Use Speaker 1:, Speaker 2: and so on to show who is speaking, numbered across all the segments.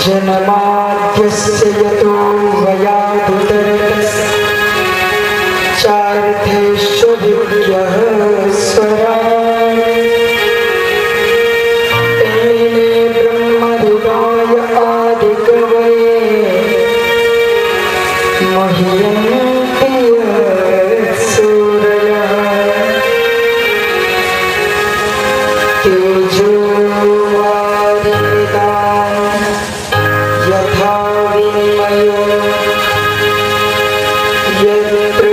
Speaker 1: जन्माद्यस्य यतोऽन्वयादितरतश्चार्थेष्वभिज्ञः स्वराट् तेने ब्रह्महृदाय आदिकवये मह्यन्ति यत्सूरयः तेजोवारिमृतां यथा विनिमयो यत्र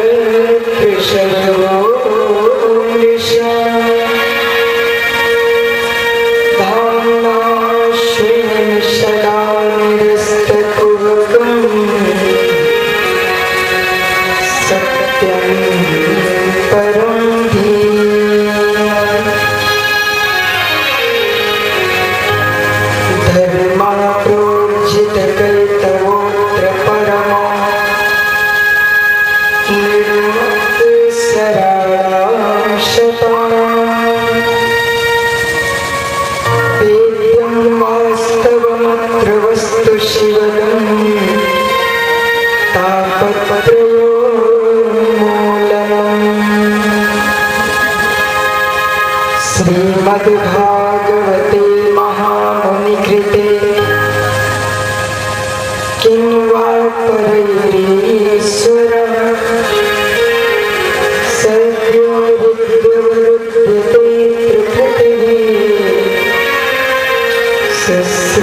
Speaker 1: त्रिशर्वो मृषा धाम्ना स्वेन सदा निरस्तकुहकम् सत्यं परं धीमहि धर्मप्रोज्झितकैतवोऽत्र परमो निर्मत्सराणां शतानां वेद्यं वास्तवमत्र वस्तु शिवदम् तापत्रयोन्मूलनम् श्रीमद्भागवते महामुनिकृते किं वा परैरीश्वरः सद्यो विद्युवरुध्यते त्रिपुटिः शुश्रूषुभिस्तच्छलः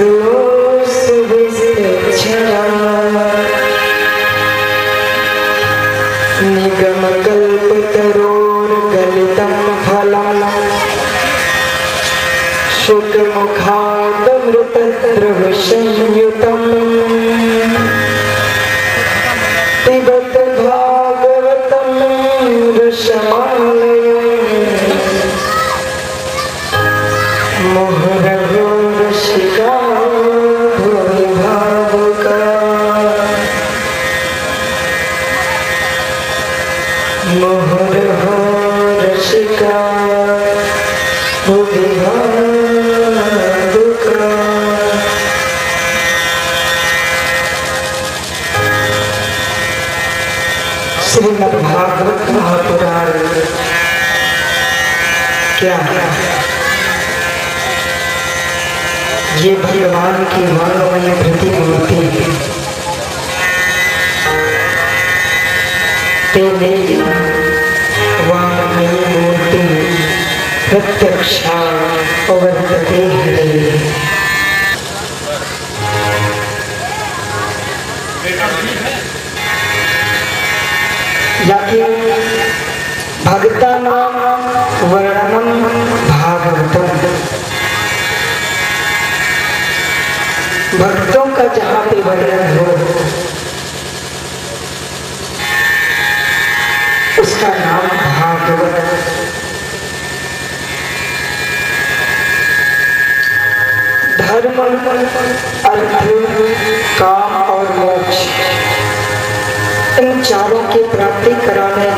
Speaker 1: निगमकल्पतरोर्गलितं फलं शुकमुखादमृतद्रवसंयुतम् पिबत भागवतं रसमालयम् मुहुरहो रसिका भुवि भावुकाः मुहुरहो रसिका भुवि श्रीमद्भागवत महापुराण क्या ये भगवान की वांगमय प्रतिमूर्ति तेने वांगमय मूर्ति प्रत्यक्षा अवर्तते हरे। याकि भक्तानां वर्णनं भागवतम्, भक्तों का जहाँ पे वर्णन हो उसका नाम भागवत। धर्म, अर्थ, काम और मोक्ष इन चारों की प्राप्ति कराने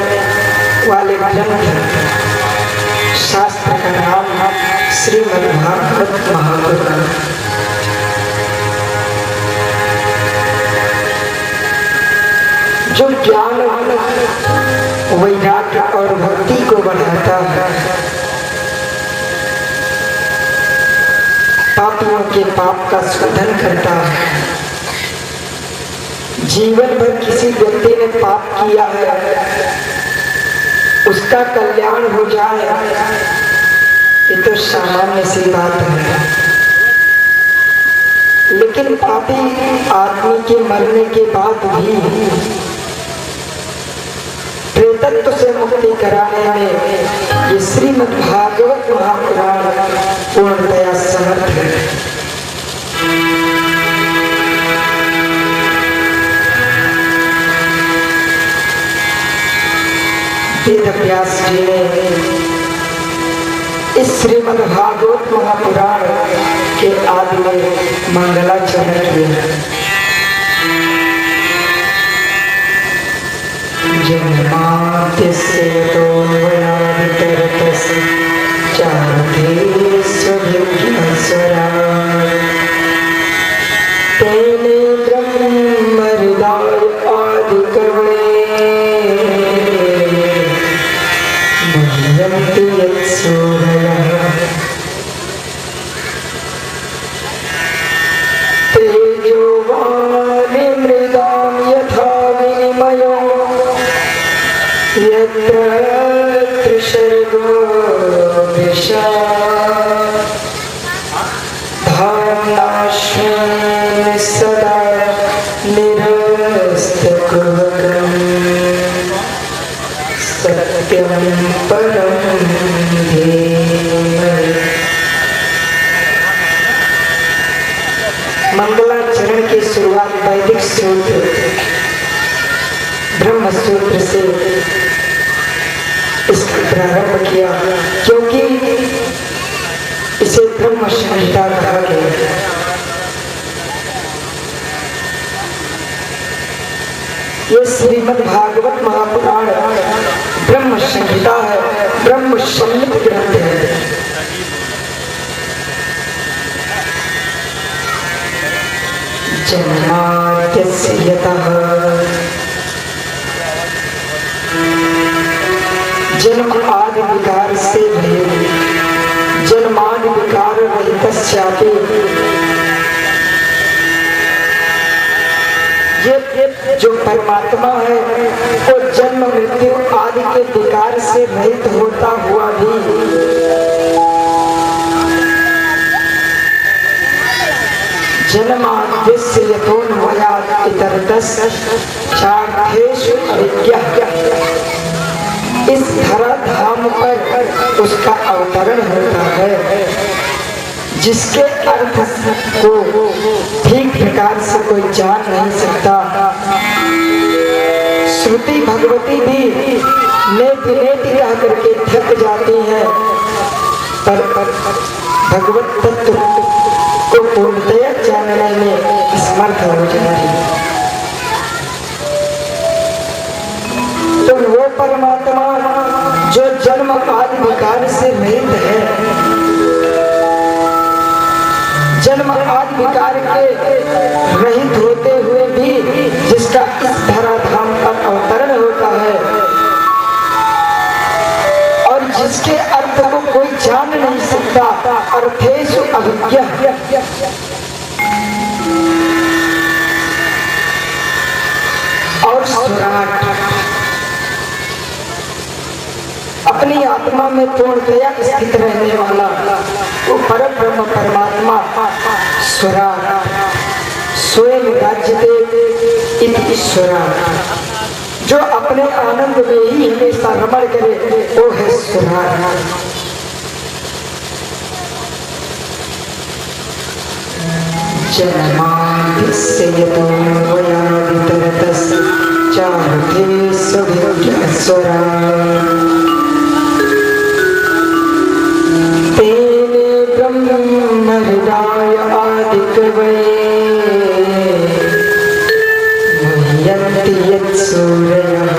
Speaker 1: वाले ग्रंथ शास्त्र का नाम श्रीमद्भागवत महापुराण। जो ज्ञान, वैराग्य और भक्ति को बढ़ाता है, पापियों के पाप का शोधन करता है। जीवन भर किसी व्यक्ति ने पाप किया है, उसका कल्याण हो जाए ये तो सामान्य सी बात है, लेकिन पापी आदमी के मरने के बाद भी प्रेतत्व से मुक्ति कराने में ये श्रीमद्भागवत महापुराण पूर्णतया समर्थ है। वेदव्यास जी ने इस श्रीमद्भागवत महापुराण के आदि में मंगलाचरण किया। जन्माद्यस्य यतोऽन्वयादितरतश्चार्थेष्वभिज्ञः स्वराट् सत्यम परम धीमहि। मंगलाचरण की शुरुआत वैदिक सूत्र ब्रह्म सूत्र से इसका प्रारंभ किया, क्योंकि इसे ब्रह्म संहिता कहा गया। ये श्रीमद् भागवत महापुराण ब्रह्म संहिता है, ब्रह्म सम्मित ग्रंथ है। जन्माद्यस्य यतः जन्म आदि विकार से जन्मादि विकार रहितस्यापि, ये जो परमात्मा है वो जन्म मृत्यु आदि के विकार से रहित होता हुआ भी जन्माद्यस्य यतोऽन्वयात् इतरतः चार्थेषु अविद्यः। इस धराधाम पर उसका अवतरण होता है, जिसके अर्थ को ठीक प्रकार से कोई जान नहीं सकता। श्रुति भगवती भी नेति रह करके थक जाती है, पर भगवत तत्व को पूर्णतया जानने में समर्थ हो जाती है। तो वो परमात्मा जो जन्म आदि विकार से रहित है, जन्म आदि विकार के रहित होते हुए भी जिसका इस धराधाम पर अवतरण होता है और जिसके अर्थ को कोई जान नहीं सकता, अर्थेषु अविद्यः। और स्वराट अपनी आत्मा में पूर्णतया स्थित रहने वाला वो परम ब्रह्म परमात्मा स्वराट स्वयं राज्यते इति स्वराट, जो अपने आनंद में ही हमेशा रमण करे वो है स्वराट। जन्माद्यस्य यतोऽन्वयात् चार्थेषु अविद्यः स्वराट्। तेने ब्रह्म हृदय आदिकवये मुह्यन्ति यत्सूरयः।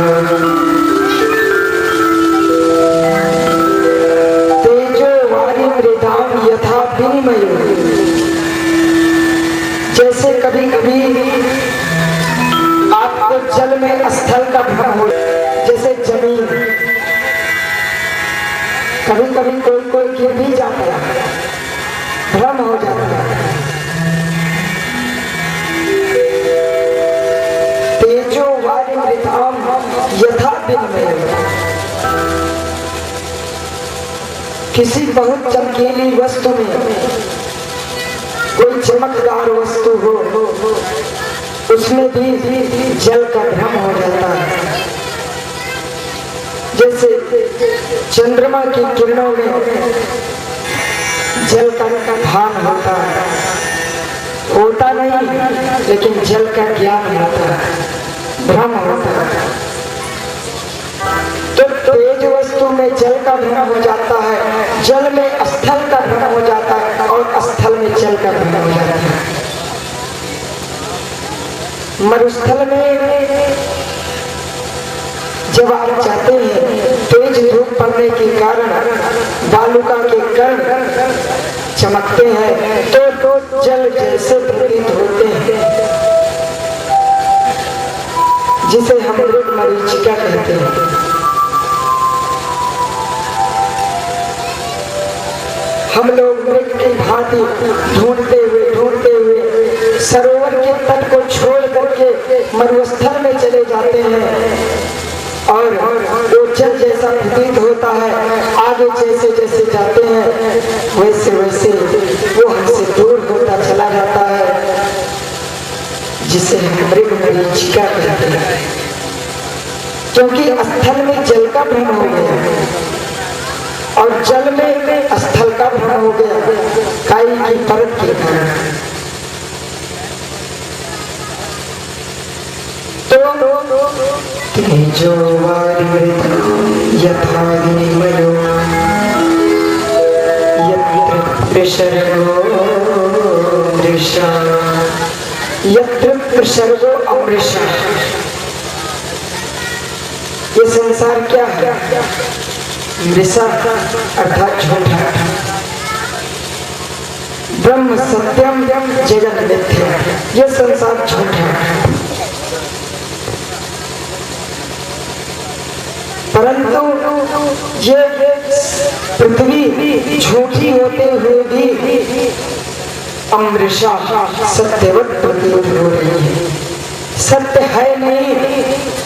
Speaker 1: तेजो वारिमृदां यथा विनिमयो, जैसे कभी कभी आपको जल में स्थल का भ्रम हो, जैसे जमीन कभी कभी कोई गिर भी जाता है, भ्रम हो जाता है। तेजो वारिमृदां यथा विनिमयो, किसी बहुत चमकीली वस्तु में कोई चमकदार वस्तु हो, उसमें भी जल का भ्रम हो जाता है। जैसे चंद्रमा की किरणों में जल का भान होता है, होता नहीं लेकिन जल का ज्ञान होता है, भ्रम होता है। तो तेज वस्तु में जल का भ्रम हो जाता है, जल में स्थल का भ्रम हो जाता है और स्थल में जल का भ्रम हो जाता है। मरुस्थल में जब आप जाते हैं, तेज धूप पड़ने के कारण बालुका के कण चमकते हैं, तो जल जैसे प्रतीत होते हैं, जिसे हम लोग मरीचिका कहते हैं। हम लोग मृग की भांति ढूंढते हुए सरोवर के तट को छोड़ करके मरुस्थल में चले जाते हैं और वो जल जैसा प्रतीत होता है। आगे जैसे जैसे जाते हैं वैसे वैसे वो हमसे दूर होता चला जाता है, जिसे हम मृग मरीचिका कहते हैं। क्योंकि स्थल में जल का भ्रम हो गया और जल में स्थल का भ्रम हो गया काई की परत के कारण। तेजो वारिमृतं यथा विनिमयो यत्र प्रसर्गो मृषा यत्र प्रसर्गो अमृषा। ये संसार क्या है? मृषा अर्थात झूठा, ब्रह्म सत्यम जगत मिथ्या। ये संसार झूठा है, परंतु ये पृथ्वी झूठी होते हुए भी अमृषा सत्यवत प्रतीत हो रही है। सत्य है नहीं,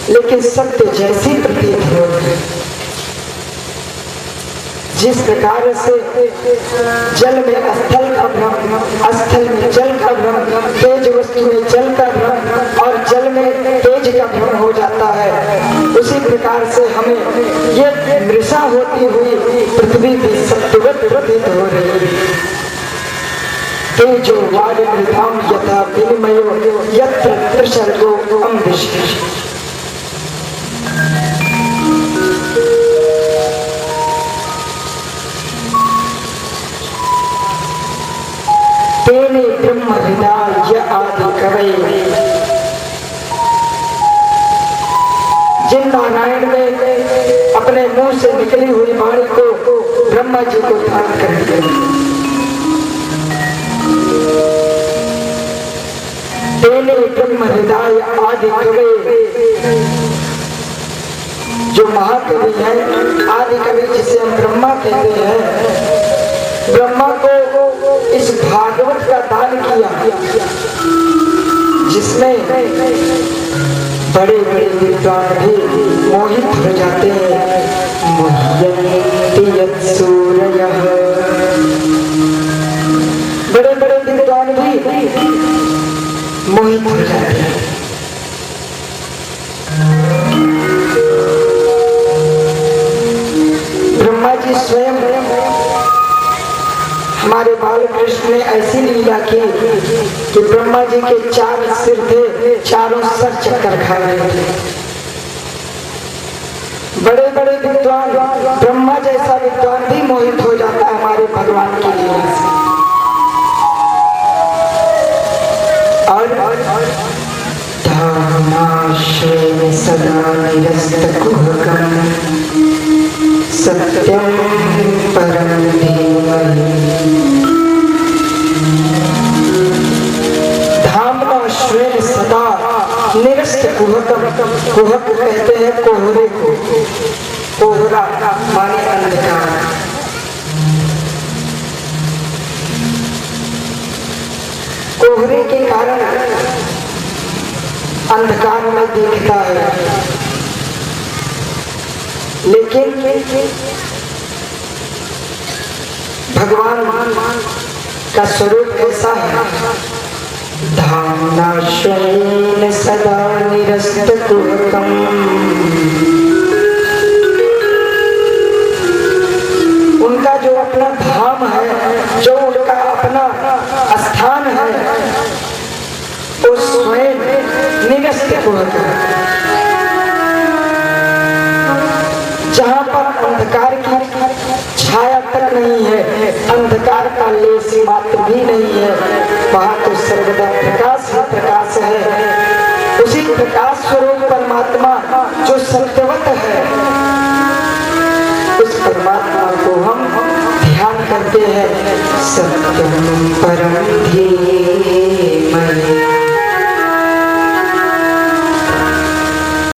Speaker 1: लेकिन सत्य जैसी प्रतीत हो रही है। जिस प्रकार से जल में स्थल का भ्रम, स्थल में जल का भ्रम, तेज वस्तु में जल का भ्रम और जल में तेज का भ्रम हो जाता है, उसी प्रकार से हमें ये मृषा होती हुई पृथ्वी भी सत्यवत प्रतीत हो रही है। तेजो वारिमृतां यथा विनिमयो यत्र प्रसर्गो अमृषा। तेने ब्रह्म हृदय आदि कवये। जिन नारायण ने अपने मुंह से निकली हुई वाणी को ब्रह्मा जी को धारण कर दिया। तेने ब्रह्म हृदय आदि कवये, जो महाकवि है, आदि कवि जिसे हम ब्रह्मा कहते हैं, ब्रह्मा को इस भागवत का दान किया जिसमें बड़े बड़े विद्वान भी मोहित हो जाते हैं। मुह्यन्ति यत्सूरयः, बड़े बड़े विद्वान भी मोहित हो जाते हैं। ब्रह्मा जी स्वयं हमारे बाल कृष्ण ने ऐसी लीला की कि ब्रह्मा जी के 4 सिर थे, चारों सर चक्कर खा रहे थे। बड़े बड़े विद्वान, ब्रह्मा जैसा विद्वान भी मोहित हो जाता है हमारे भगवान की लीला से। और धामाश्रय सदा निरस्तकुहकम् सत्यं परं धीमहि। धामाश्रय सदा निरस्त कुहकम्, कुहक कहते हैं कोहरे को, कोहरा माने अंधकार। कोहरे के कारण अंधकार में दिखता है, लेकिन भगवान का स्वरूप ऐसा है। धाम्नाश्रयेन सदा निरस्तकुहकम्, उनका जो अपना धाम है, जो उनका अपना स्थान है, वो स्वयं निरस्तकुहकम्, जहाँ पर अंधकार की छाया तक नहीं है, अंधकार का लेश मात्र भी नहीं है, वहाँ तो सर्वदा प्रकाश ही प्रकाश है। उसी प्रकाश स्वरूप परमात्मा जो सत्यवत है, उस परमात्मा को हम ध्यान करते हैं। सत्यम परम